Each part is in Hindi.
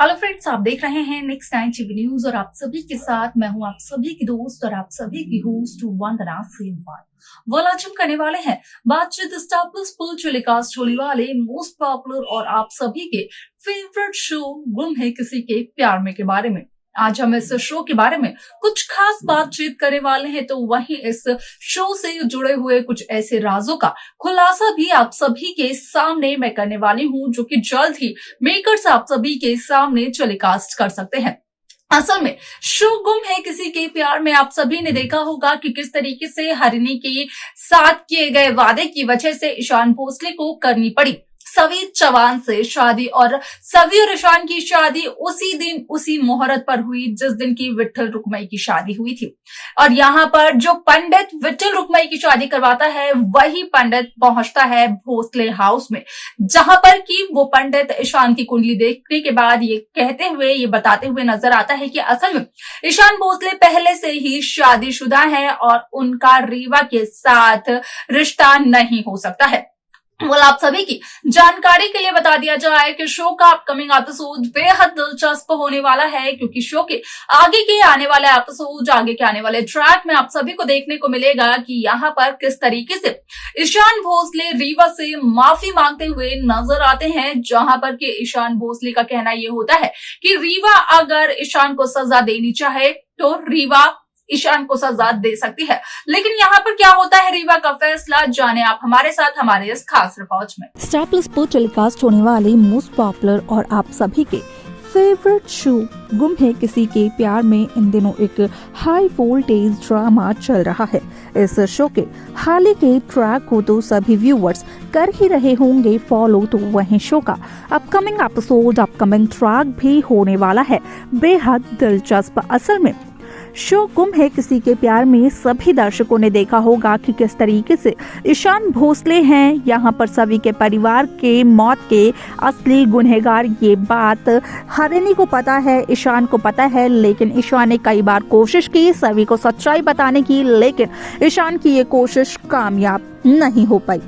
हेलो फ्रेंड्स, आप देख रहे हैं नेक्स्ट 9 टीवी न्यूज और आप सभी के साथ मैं हूं आप सभी की दोस्त और आप सभी की होस्ट वंदना सेमवाल। आज हम करने वाले हैं बातचीत स्टार प्लस पर टेलीकास्ट होने वाले मोस्ट पॉपुलर और आप सभी के फेवरेट शो गुम है किसी के प्यार में के बारे में। आज हम इस शो के बारे में कुछ खास बातचीत करने वाले हैं, तो वहीं इस शो से जुड़े हुए कुछ ऐसे राजों का खुलासा भी आप सभी के सामने मैं करने वाली हूं, जो कि जल्द ही मेकर्स आप सभी के सामने टेलीकास्ट कर सकते हैं। असल में शो गुम है किसी के प्यार में आप सभी ने देखा होगा कि किस तरीके से हरिणी के साथ किए गए वादे की वजह से ईशान भोसले को करनी पड़ी सवी चौहान से शादी, और सवी और ईशान की शादी उसी दिन उसी मुहूर्त पर हुई जिस दिन की विट्ठल रुक्मई की शादी हुई थी। और यहाँ पर जो पंडित विट्ठल रुक्मई की शादी करवाता है वही पंडित पहुंचता है भोसले हाउस में, जहां पर कि वो पंडित ईशान की कुंडली देखने के बाद ये बताते हुए नजर आता है कि असल में ईशान भोसले पहले से ही शादीशुदा है और उनका रीवा के साथ रिश्ता नहीं हो सकता है। आप सभी की जानकारी के लिए बता दिया जाए कि शो का अपकमिंग एपिसोड बेहद दिलचस्प होने वाला है, क्योंकि शो के आगे के आने वाले एपिसोड, आगे के आने वाले ट्रैक में आप सभी को देखने को मिलेगा कि यहाँ पर किस तरीके से ईशान भोसले रीवा से माफी मांगते हुए नजर आते हैं, जहां पर कि ईशान भोसले का कहना ये होता है कि रीवा अगर ईशान को सजा देनी चाहे तो रीवा ईशान को सजा दे सकती है। लेकिन यहाँ पर क्या होता है रीवा का फैसला, जाने आप हमारे साथ हमारे इस खास रिपोर्ट में। स्टार प्लस पर टेलीकास्ट होने वाले मोस्ट पॉपुलर और आप सभी के फेवरेट शो गुम है किसी के प्यार में इन दिनों एक हाई वोल्टेज ड्रामा चल रहा है। इस शो के हाल ही के ट्रैक को तो सभी व्यूअर्स कर ही रहे होंगे फॉलो, तो वहीं शो का अपकमिंग एपिसोड, अपकमिंग ट्रैक भी होने वाला है बेहद दिलचस्प। असल में शो गुम है किसी के प्यार में सभी दर्शकों ने देखा होगा कि किस तरीके से ईशान भोसले हैं यहाँ पर सभी के परिवार के मौत के असली गुनहगार। ये बात हरिणी को पता है, ईशान को पता है, लेकिन ईशान ने कई बार कोशिश की सभी को सच्चाई बताने की, लेकिन ईशान की ये कोशिश कामयाब नहीं हो पाई।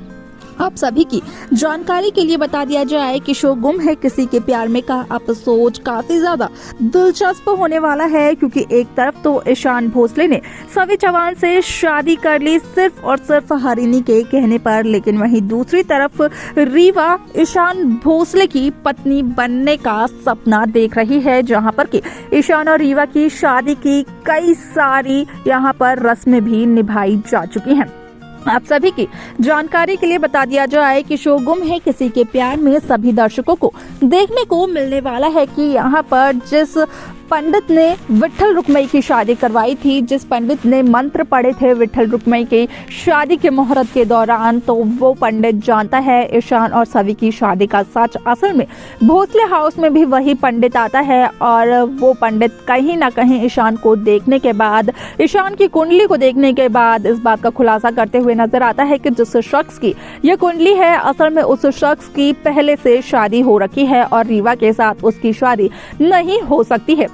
आप सभी की जानकारी के लिए बता दिया जाए कि शो गुम है किसी के प्यार में का एपिसोड काफी ज्यादा दिलचस्प होने वाला है, क्योंकि एक तरफ तो ईशान भोसले ने सवी चौहान से शादी कर ली सिर्फ और सिर्फ हरिणी के कहने पर, लेकिन वहीं दूसरी तरफ रीवा ईशान भोसले की पत्नी बनने का सपना देख रही है, जहां पर कि ईशान और रीवा की शादी की कई सारी यहाँ पर रस्में भी निभाई जा चुकी हैं। आप सभी की जानकारी के लिए बता दिया जाए कि शो गुम है किसी के प्यार में सभी दर्शकों को देखने को मिलने वाला है कि यहाँ पर जिस पंडित ने विट्ठल रुक्मई की शादी करवाई थी, जिस पंडित ने मंत्र पढ़े थे विट्ठल रुक्मई की शादी के मुहूर्त के दौरान, तो वो पंडित जानता है ईशान और सवी की शादी का सच। असल में भोसले हाउस में भी वही पंडित आता है और वो पंडित कहीं ना कहीं ईशान को देखने के बाद, ईशान की कुंडली को देखने के बाद इस बात का खुलासा करते हुए नजर आता है कि जिस शख्स की ये कुंडली है असल में उस शख्स की पहले से शादी हो रखी है और रीवा के साथ उसकी शादी नहीं हो सकती है,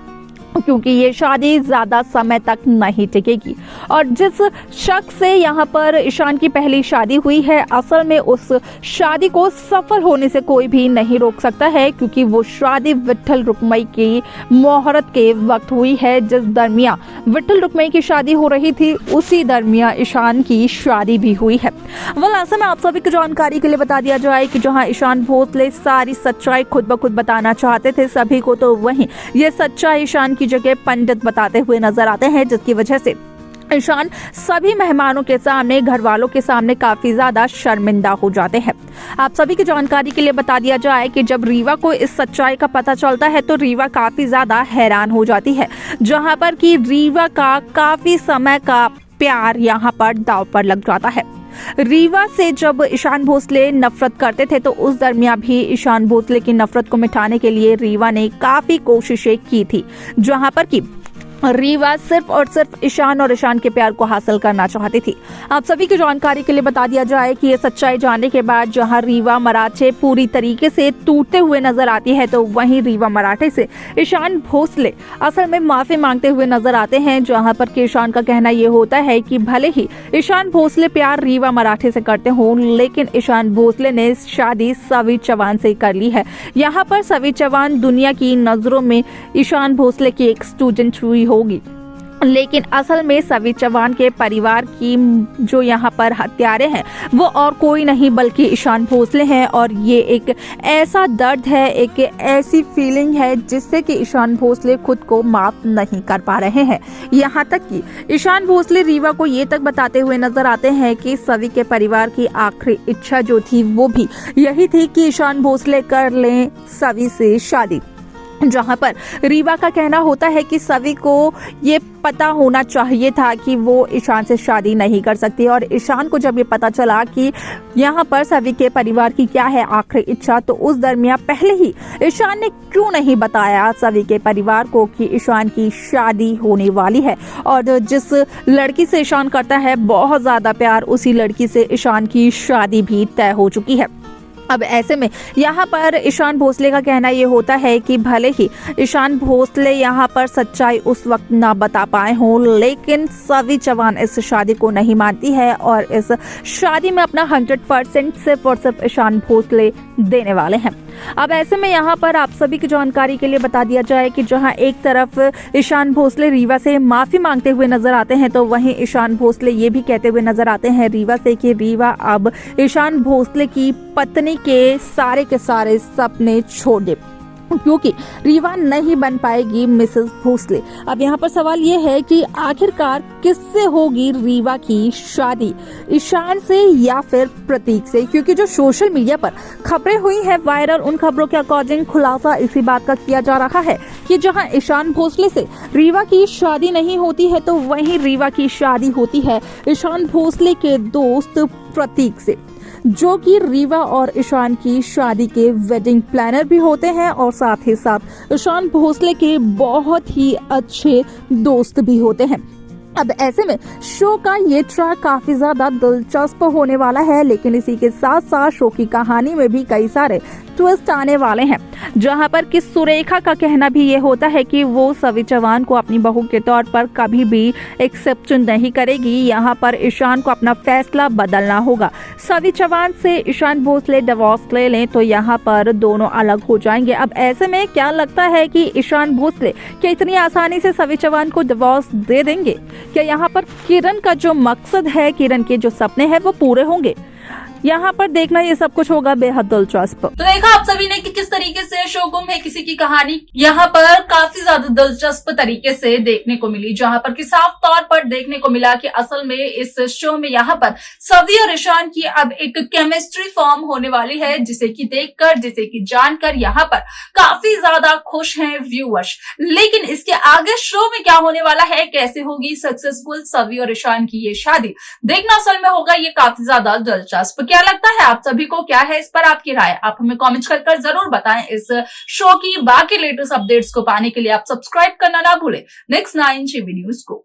क्योंकि ये शादी ज्यादा समय तक नहीं टिकेगी। और जिस शख्स से यहाँ पर ईशान की पहली शादी हुई है असल में उस शादी को सफल होने से कोई भी नहीं रोक सकता है, क्योंकि वो शादी विट्ठल रुक्मई की मुहूर्त के वक्त हुई है। जिस दरमिया विट्ठल रुक्मई की शादी हो रही थी उसी दरमिया ईशान की शादी भी हुई है। ऐसे में आप सभी की जानकारी के लिए बता दिया जाए कि जहाँ ईशान भोसले सारी सच्चाई खुद ब खुद बताना चाहते थे सभी को, तो वहीं ये सच्चाई ईशान की जगह पंडित बताते हुए नजर आते हैं, जिसकी वजह से ईशान सभी मेहमानों के सामने, घर वालों के सामने काफी ज्यादा शर्मिंदा हो जाते हैं। आप सभी की जानकारी के लिए बता दिया जाए कि जब रीवा को इस सच्चाई का पता चलता है तो रीवा काफी ज्यादा हैरान हो जाती है, जहां पर कि रीवा का काफी समय का प्यार यहाँ पर दांव पर लग जाता है। रीवा से जब ईशान भोसले नफरत करते थे तो उस दरमियान भी ईशान भोसले की नफरत को मिटाने के लिए रीवा ने काफी कोशिशें की थी, जहां पर कि रीवा सिर्फ और सिर्फ ईशान और ईशान के प्यार को हासिल करना चाहती थी। आप सभी की जानकारी के लिए बता दिया जाए कि ये सच्चाई जानने के बाद जहां रीवा मराठे पूरी तरीके से टूटते हुए नजर आती है, तो वहीं रीवा मराठे से ईशान भोसले असल में माफी मांगते हुए नजर आते हैं। जहां पर कि ईशान का कहना ये होता है कि भले ही ईशान भोसले प्यार रीवा मराठे से करते हों, लेकिन ईशान भोसले ने शादी सवी चौहान से कर ली है। यहाँ पर सवी चौहान दुनिया की नजरों में ईशान भोसले की एक स्टूडेंट हुई होगी, लेकिन असल में सवी चौहान के परिवार की जो यहाँ पर हत्यारे हैं वो और कोई नहीं बल्कि ईशान भोसले हैं। और ये एक ऐसा दर्द है, एक ऐसी फीलिंग है जिससे कि ईशान भोसले खुद को माफ नहीं कर पा रहे हैं। यहाँ तक कि ईशान भोसले रीवा को ये तक बताते हुए नजर आते हैं कि सवी के परिवार की आखिरी इच्छा जो थी वो भी यही थी कि ईशान भोसले कर लें सवी से शादी। जहां पर रीवा का कहना होता है कि सवी को ये पता होना चाहिए था कि वो ईशान से शादी नहीं कर सकती, और ईशान को जब ये पता चला कि यहाँ पर सवी के परिवार की क्या है आखिरी इच्छा, तो उस दरमियान पहले ही ईशान ने क्यों नहीं बताया सवी के परिवार को कि ईशान की शादी होने वाली है। और जिस लड़की से ईशान करता है बहुत ज्यादा प्यार, उसी लड़की से ईशान की शादी भी तय हो चुकी है। अब ऐसे में यहाँ पर ईशान भोसले का कहना ये होता है कि भले ही ईशान भोसले यहाँ पर सच्चाई उस वक्त ना बता पाए हों, लेकिन सवी चौहान इस शादी को नहीं मानती है और इस शादी में अपना 100% सिर्फ और सिर्फ ईशान भोसले देने वाले हैं। अब ऐसे में यहाँ पर आप सभी की जानकारी के लिए बता दिया जाए कि जहाँ एक तरफ ईशान भोसले रीवा से माफी मांगते हुए नजर आते हैं, तो वहीं ईशान भोसले ये भी कहते हुए नजर आते हैं रीवा से कि रीवा अब ईशान भोसले की पत्नी के सारे सपने छोड़ दे, क्योंकि रीवा नहीं बन पाएगी मिसेस भोसले। अब यहाँ पर सवाल ये है कि आखिरकार किससे होगी रीवा की शादी, ईशान से या फिर प्रतीक से? क्योंकि जो सोशल मीडिया पर खबरें हुई हैं वायरल, उन खबरों के अकॉर्डिंग खुलासा इसी बात का किया जा रहा है कि जहां ईशान भोसले से रीवा की शादी नहीं होती है, तो वहीं रीवा की शादी होती है ईशान भोसले के दोस्त प्रतीक से, जो कि रीवा और ईशान की शादी के वेडिंग प्लानर भी होते हैं और साथ ही साथ ईशान भोसले के बहुत ही अच्छे दोस्त भी होते हैं। अब ऐसे में शो का ये ट्रैक काफी ज्यादा दिलचस्प होने वाला है, लेकिन इसी के साथ साथ शो की कहानी में भी कई सारे ट्विस्ट आने वाले हैं, जहां पर कि सुरेखा का कहना भी ये होता है कि वो सवी चौहान को अपनी बहू के तौर पर कभी भी एक्सेप्ट नहीं करेगी। यहाँ पर ईशान को अपना फैसला बदलना होगा। सवी चौहान से ईशान भोसले डिवोर्स ले लें तो यहाँ पर दोनों अलग हो जाएंगे। अब ऐसे में क्या लगता है कि ईशान भोसले क्या इतनी आसानी से सवी चौहान को डिवोर्स दे देंगे? क्या यहाँ पर किरण का जो मकसद है, किरण के जो सपने हैं वो पूरे होंगे? यहाँ पर देखना ये सब कुछ होगा बेहद दिलचस्प। तो देखा आप सभी ने कि किस तरीके से शो गुम है किसी की कहानी यहाँ पर काफी ज्यादा दिलचस्प तरीके से देखने को मिली, जहां पर कि साफ तौर पर देखने को मिला कि असल में इस शो में यहाँ पर सवी और ईशान की अब एक केमिस्ट्री फॉर्म होने वाली है, जिसे कि देखकर, जिसे कि जानकर यहाँ पर काफी ज्यादा खुश हैं व्यूअर्स। लेकिन इसके आगे शो में क्या होने वाला है, कैसे होगी सक्सेसफुल सवी और ईशान की ये शादी, देखना असल में होगा ये काफी ज्यादा दिलचस्प। क्या लगता है आप सभी को, क्या है इस पर आपकी राय? आप हमें कमेंट कर जरूर बताएं। इस शो की बाकी लेटेस्ट अपडेट्स को पाने के लिए आप सब्सक्राइब करना ना भूलें नेक्स्ट 9 टीवी न्यूज को।